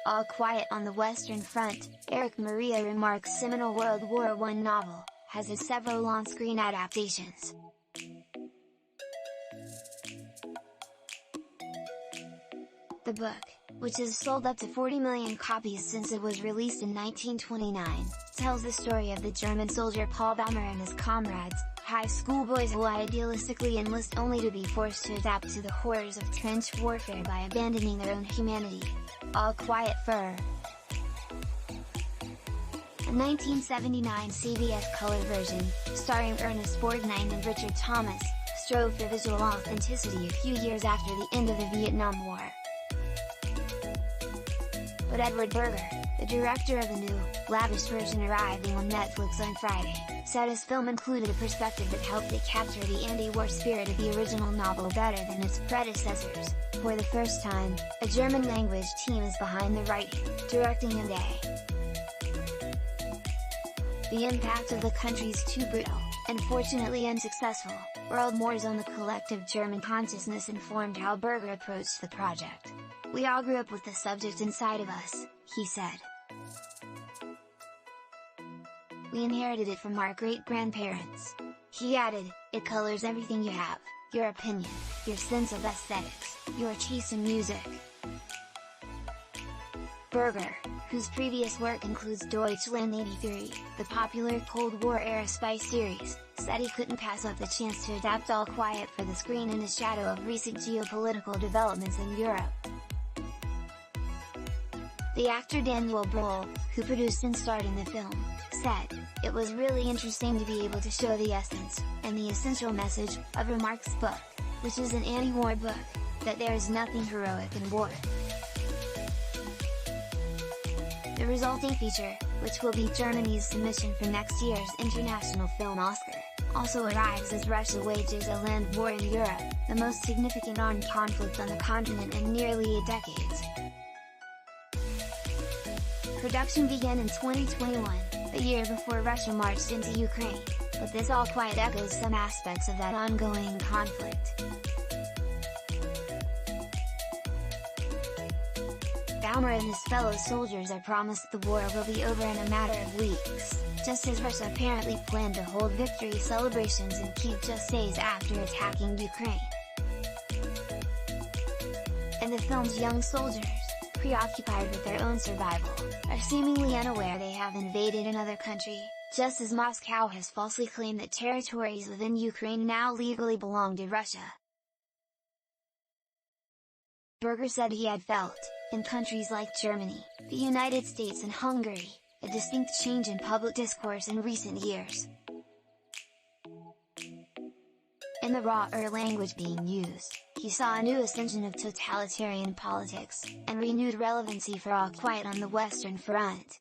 All Quiet on the Western Front, Erich Maria Remarque's seminal World War I novel, has had several on-screen adaptations. The book, which has sold up to 40 million copies since it was released in 1929, tells the story of the German soldier Paul Bäumer and his comrades, high school boys who idealistically enlist only to be forced to adapt to the horrors of trench warfare by abandoning their own humanity. All Quiet for a 1979 CBS color version, starring Ernest, Borgnine and Richard Thomas, strove for visual authenticity a few years after the end of the Vietnam War. But Edward Berger, the director of the new, lavish version arriving on Netflix on Friday, said his film included a perspective that helped it capture the anti-war spirit of the original novel better than its predecessors. For the first time, a German-language team is behind the writing, directing and the impact of the country's two brutal, and fortunately unsuccessful, world wars on the collective German consciousness informed how Berger approached the project. "We all grew up with the subject inside of us," he said. "We inherited it from our great-grandparents." He added, "It colors everything you have, your opinion, your sense of aesthetics, your taste in music." Berger, whose previous work includes Deutschland '83, the popular Cold War-era spy series, said he couldn't pass up the chance to adapt All Quiet for the screen in the shadow of recent geopolitical developments in Europe. The actor Daniel Brühl, who produced and starred in the film, said, "It was really interesting to be able to show the essence, and the essential message, of Remarque's book, which is an anti-war book, that there is nothing heroic in war." The resulting feature, which will be Germany's submission for next year's International Film Oscar, also arrives as Russia wages a land war in Europe, the most significant armed conflict on the continent in nearly a decade. Production began in 2021, the year before Russia marched into Ukraine, but this All Quiet echoes some aspects of that ongoing conflict. Bäumer and his fellow soldiers are promised the war will be over in a matter of weeks, just as Russia apparently planned to hold victory celebrations in Kyiv just days after attacking Ukraine. And the film's young soldiers, preoccupied with their own survival, are seemingly unaware they have invaded another country, just as Moscow has falsely claimed that territories within Ukraine now legally belong to Russia. Berger said he had felt, in countries like Germany, the United States and Hungary, a distinct change in public discourse in recent years. In the rawer language being used, he saw a new ascension of totalitarian politics, and renewed relevancy for All Quiet on the Western Front.